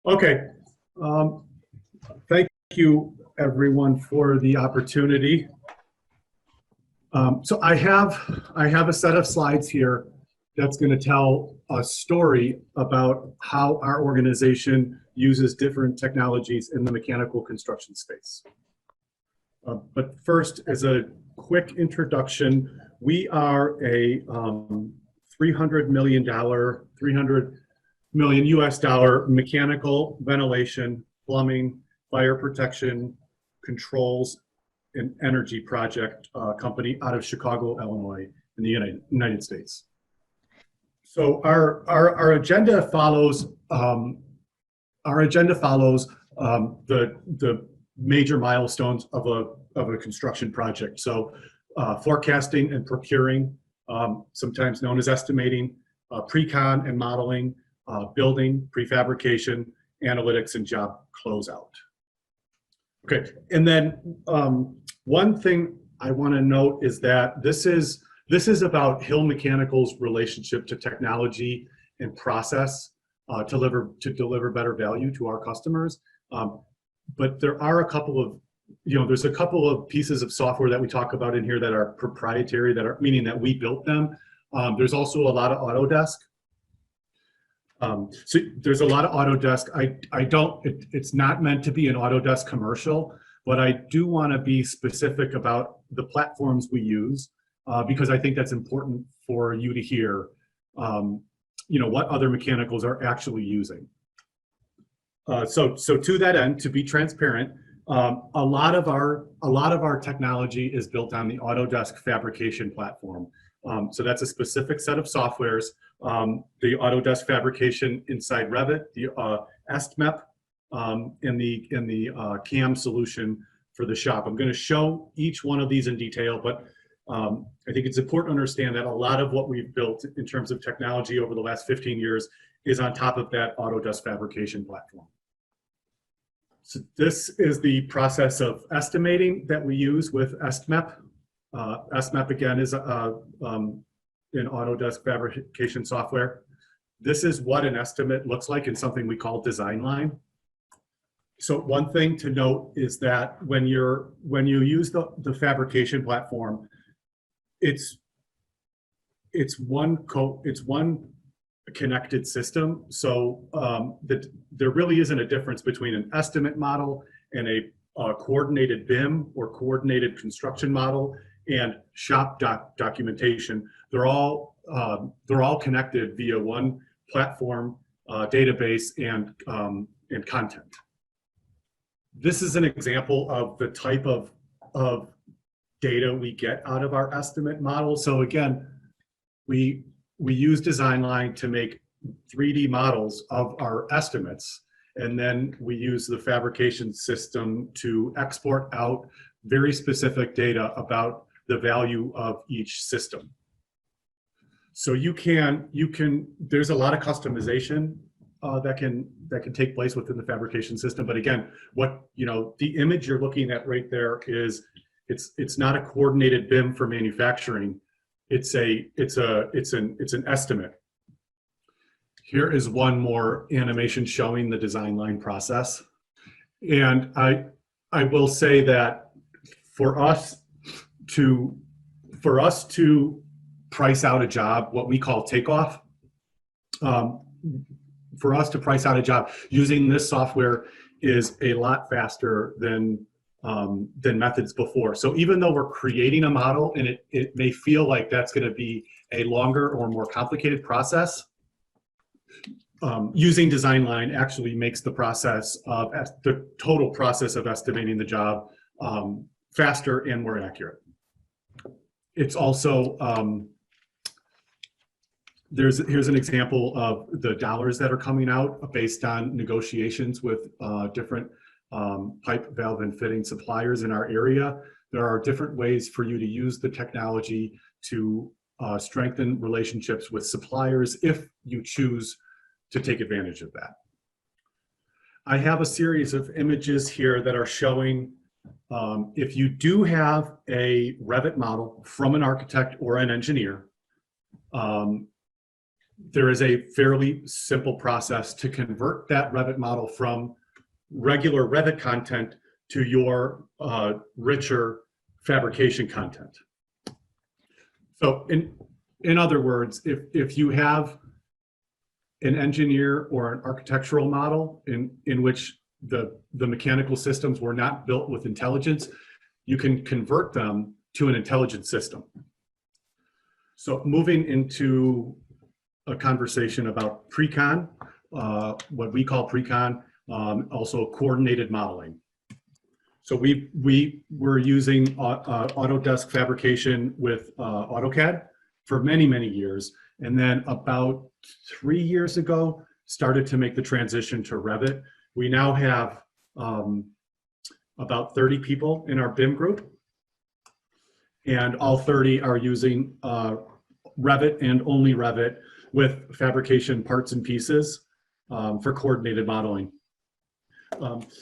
Okay, thank you everyone for the opportunity. So I have a set of slides here that's going to tell a story about how our organization uses different technologies in the mechanical construction space. But first, as a quick introduction, we are a $300 million US dollar mechanical, ventilation, plumbing, fire protection, controls, and energy project company out of Chicago, Illinois, in the United States. So our agenda follows the major milestones of a construction project. So forecasting and procuring, sometimes known as estimating, pre-con and modeling, building, prefabrication, analytics, and job closeout. Okay, and then one thing I want to note is that this is about HILL Mechanical's relationship to technology and process to deliver better value to our customers. But there are a couple of, there's a couple of pieces of software that we talk about in here that are proprietary, meaning that we built them. There's also a lot of Autodesk. So there's a lot of Autodesk. It's not meant to be an Autodesk commercial, but I do want to be specific about the platforms we use because I think that's important for you to hear, what other mechanicals are actually using. So to that end, to be transparent, a lot of our technology is built on the Autodesk fabrication platform. So that's a specific set of softwares. The Autodesk fabrication inside Revit, the EstMep, and the CAM solution for the shop. I'm going to show each one of these in detail, but I think it's important to understand that a lot of what we've built in terms of technology over the last 15 years is on top of that Autodesk fabrication platform. So this is the process of estimating that we use with EstMep. EstMep again is an Autodesk fabrication software. This is what an estimate looks like in something we call design line. So one thing to note is that when you use the fabrication platform, it's one connected system. So there really isn't a difference between an estimate model and a coordinated BIM or coordinated construction model and shop documentation. They're all connected via one platform, database, and content. This is an example of the type of data we get out of our estimate model. So again, we use Design Line to make 3D models of our estimates, and then we use the fabrication system to export out very specific data about the value of each system. So there's a lot of customization that can take place within the fabrication system. But again, the image you're looking at right there is it's not a coordinated BIM for manufacturing. It's an estimate. Here is one more animation showing the design line process. And I will say that for us to price out a job, what we call takeoff, for us to price out a job using this software is a lot faster than methods before. So even though we're creating a model and it may feel like that's going to be a longer or more complicated process, using Design Line actually makes the total process of estimating the job faster and more accurate. It's also, here's an example of the dollars that are coming out based on negotiations with different pipe, valve, and fitting suppliers in our area. There are different ways for you to use the technology to strengthen relationships with suppliers if you choose to take advantage of that. I have a series of images here that are showing if you do have a Revit model from an architect or an engineer, there is a fairly simple process to convert that Revit model from regular Revit content to your richer fabrication content. So in other words, if you have an engineer or an architectural model in which the mechanical systems were not built with intelligence, you can convert them to an intelligent system. So moving into a conversation about PreCon, what we call PreCon, also coordinated modeling. So we were using Autodesk fabrication with AutoCAD for many, many years. And then about 3 years ago, started to make the transition to Revit. We now have about 30 people in our BIM group. And all 30 are using Revit and only Revit with fabrication parts and pieces for coordinated modeling.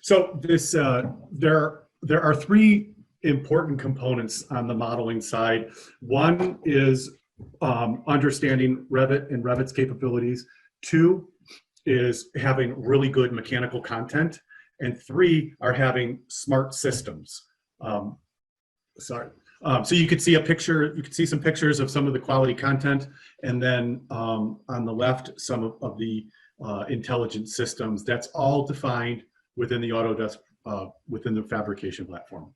So this, there are three important components on the modeling side. One is understanding Revit and Revit's capabilities. Two is having really good mechanical content. And three are having smart systems. So you could see a picture, you could see some pictures of some of the quality content, and then on the left, some of the intelligent systems. That's all defined within the Autodesk, within the fabrication platform.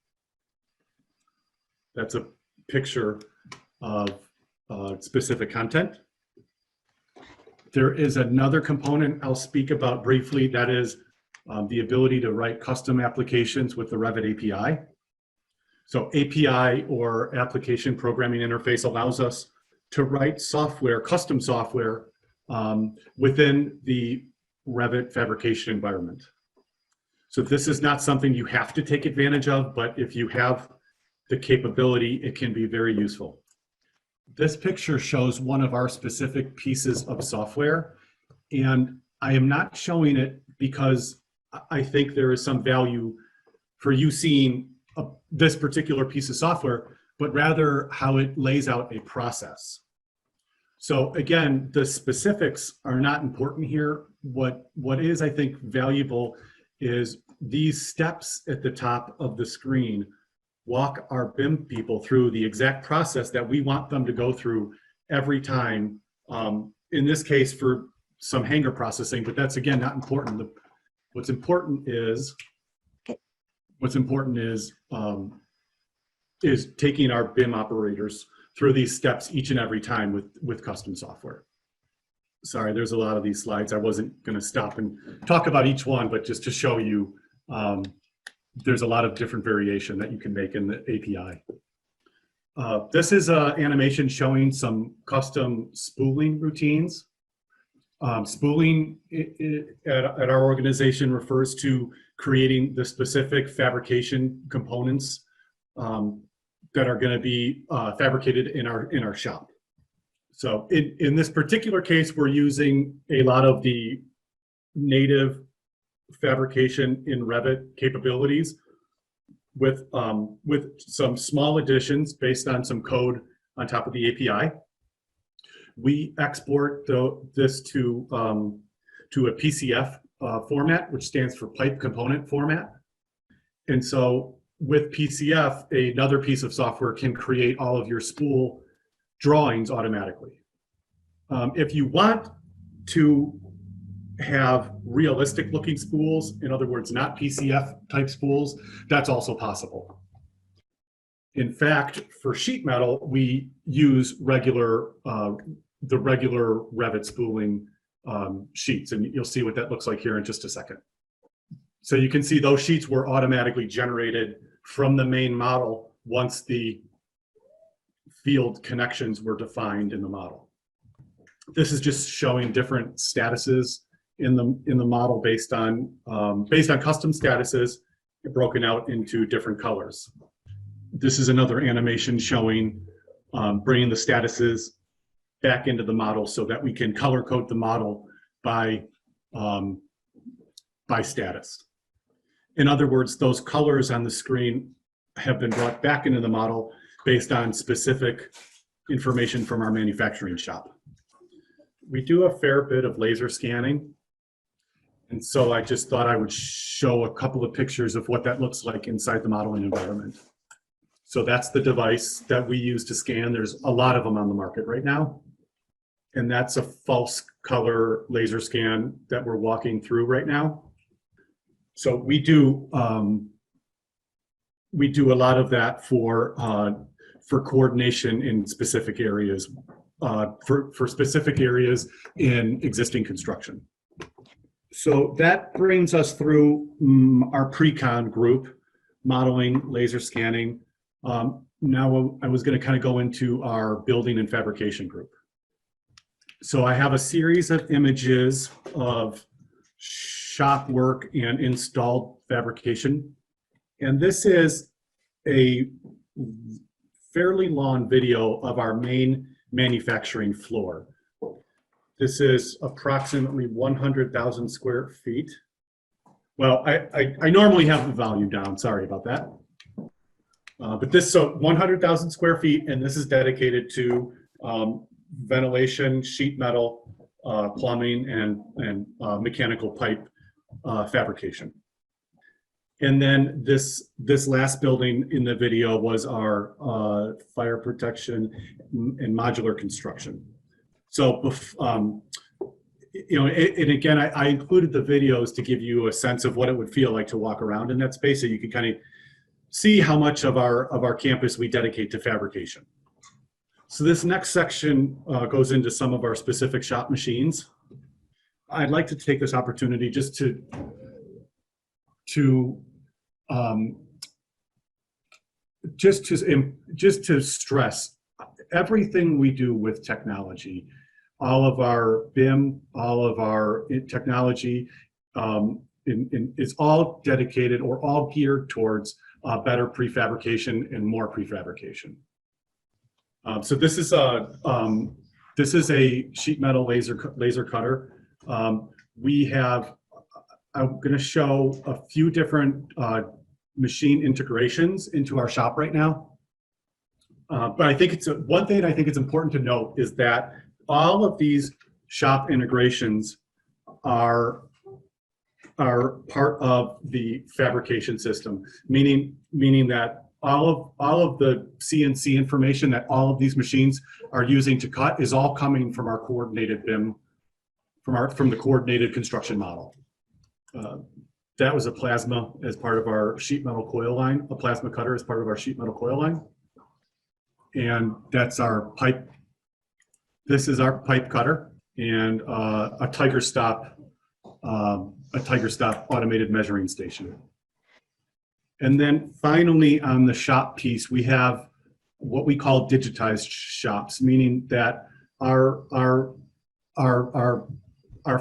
That's a picture of specific content. There is another component I'll speak about briefly, that is the ability to write custom applications with the Revit API. So API, or Application Programming Interface, allows us to write software, custom software, within the Revit fabrication environment. So this is not something you have to take advantage of, but if you have the capability, it can be very useful. This picture shows one of our specific pieces of software, and I am not showing it because I think there is some value for you seeing this particular piece of software, but rather how it lays out a process. So again, the specifics are not important here. What is, I think, valuable is these steps at the top of the screen walk our BIM people through the exact process that we want them to go through every time. In this case, for some hanger processing, but that's again not important. What's important is taking our BIM operators through these steps each and every time with custom software. Sorry, there's a lot of these slides. I wasn't going to stop and talk about each one, but just to show you, there's a lot of different variation that you can make in the API. This is an animation showing some custom spooling routines. Spooling at our organization refers to creating the specific fabrication components that are going to be fabricated in our shop. So in this particular case, we're using a lot of the native fabrication in Revit capabilities with some small additions based on some code on top of the API. We export this to a PCF format, which stands for pipe component format. And so with PCF, another piece of software can create all of your spool drawings automatically. If you want to have realistic looking spools, in other words, not PCF type spools, that's also possible. In fact, for sheet metal, we use the regular Revit spooling sheets, and you'll see what that looks like here in just a second. So you can see those sheets were automatically generated from the main model once the field connections were defined in the model. This is just showing different statuses in the model based on custom statuses broken out into different colors. This is another animation showing bringing the statuses back into the model so that we can color code the model by status. In other words, those colors on the screen have been brought back into the model based on specific information from our manufacturing shop. we do a fair bit of laser scanning. And so I just thought I would show a couple of pictures of what that looks like inside the modeling environment. So that's the device that we use to scan. There's a lot of them on the market right now. And that's a false color laser scan that we're walking through right now. So we do a lot of that for coordination in specific areas, for specific areas in existing construction. So that brings us through our PreCon group, modeling, laser scanning. Now I was going to kind of go into our building and fabrication group. So I have a series of images of shop work and installed fabrication. And this is a fairly long video of our main manufacturing floor. This is approximately 100,000 square feet. Well, I normally have the volume down, sorry about that. But this, so 100,000 square feet, and this is dedicated to ventilation, sheet metal, plumbing, and mechanical pipe fabrication. And then this last building in the video was our fire protection and modular construction. So, you know, and again, I included the videos to give you a sense of what it would feel like to walk around in that space, so you can kind of see how much of our campus we dedicate to fabrication. So this next section goes into some of our specific shop machines. I'd like to take this opportunity just to stress everything we do with technology, all of our BIM, all of our technology is all dedicated or all geared towards better prefabrication and more prefabrication. So this is a sheet metal laser cutter. I'm going to show a few different machine integrations into our shop right now. But I think one thing I think it's important to note is that all of these shop integrations are part of the fabrication system, meaning that all of the CNC information that all of these machines are using to cut is all coming from our coordinated BIM, from the coordinated construction model. That was a plasma as part of our sheet metal coil line, a plasma cutter as part of our sheet metal coil line. And that's our pipe. This is our pipe cutter and a Tiger Stop automated measuring station. And then finally on the shop piece, we have what we call digitized shops, meaning that our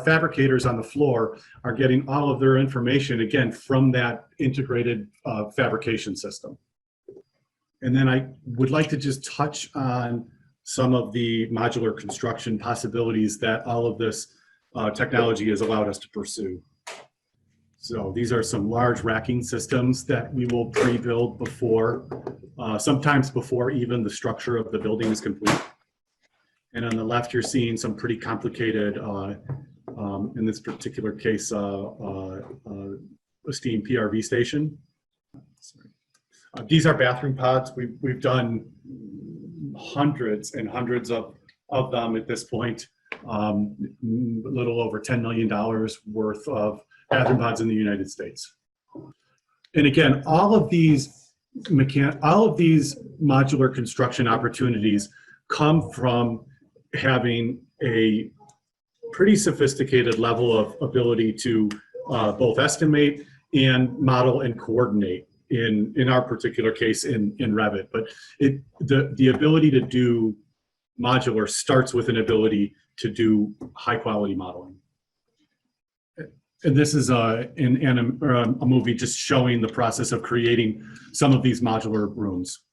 fabricators on the floor are getting all of their information, again, from that integrated fabrication system. And then I would like to just touch on some of the modular construction possibilities that all of this technology has allowed us to pursue. So these are some large racking systems that we will pre-build before, sometimes before even the structure of the building is complete. And on the left, you're seeing some pretty complicated, in this particular case, a steam PRV station. These are bathroom pods. We've done hundreds and hundreds of them at this point. A little over $10 million worth of bathroom pods in the United States. And again, all of these modular construction opportunities come from having a pretty sophisticated level of ability to both estimate and model and coordinate in our particular case in Revit. But the ability to do modular starts with an ability to do high quality modeling. And this is a movie just showing the process of creating some of these modular rooms.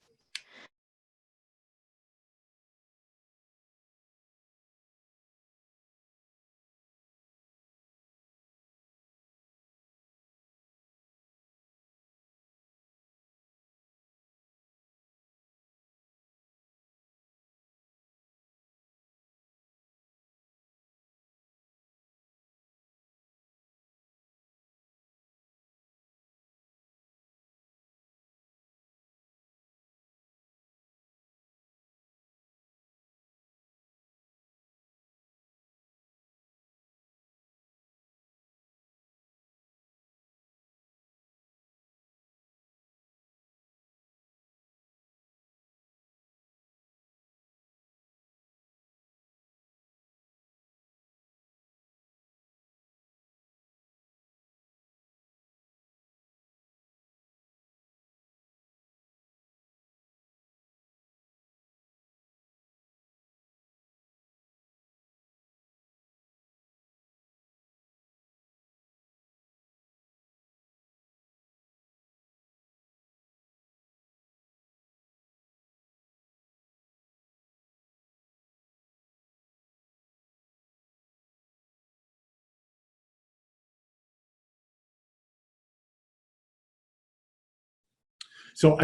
So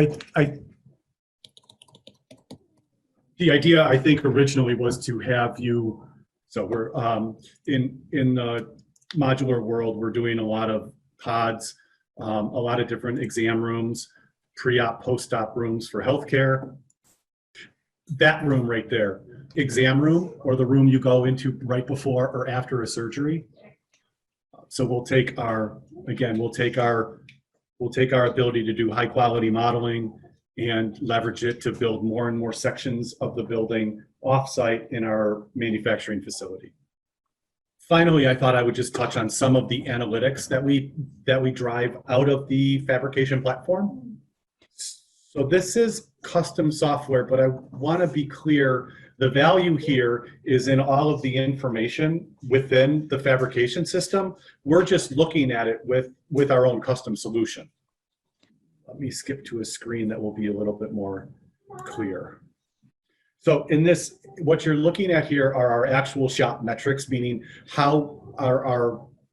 the idea, I think, originally was to have you, so we're in the modular world, we're doing a lot of pods, a lot of different exam rooms, pre-op, post-op rooms for healthcare. That room right there, exam room, or the room you go into right before or after a surgery. So we'll take our, again, we'll take our ability to do high quality modeling and leverage it to build more and more sections of the building offsite in our manufacturing facility. Finally, I thought I would just touch on some of the analytics that we drive out of the fabrication platform. So this is custom software, but I want to be clear, the value here is in all of the information within the fabrication system. We're just looking at it with our own custom solution. Let me skip to a screen that will be a little bit more clear. So in this, what you're looking at here are our actual shop metrics, meaning how are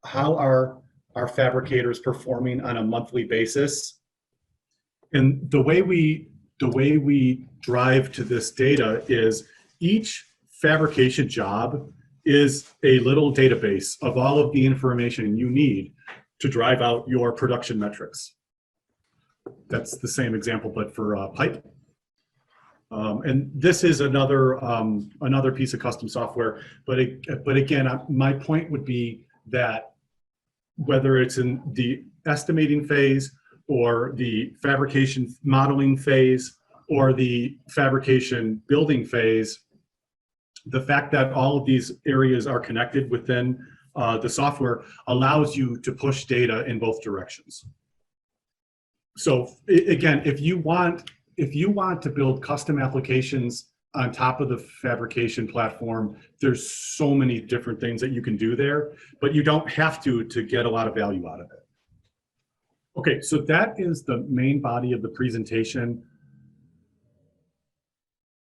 our fabricators performing on a monthly basis. And the way we drive to this data is each fabrication job is a little database of all of the information you need to drive out your production metrics. That's the same example, but for pipe. And this is another piece of custom software. But again, my point would be that whether it's in the estimating phase or the fabrication modeling phase or the fabrication building phase, the fact that all of these areas are connected within the software allows you to push data in both directions. So again, if you want to build custom applications on top of the fabrication platform, there's so many different things that you can do there, but you don't have to get a lot of value out of it. Okay, so that is the main body of the presentation.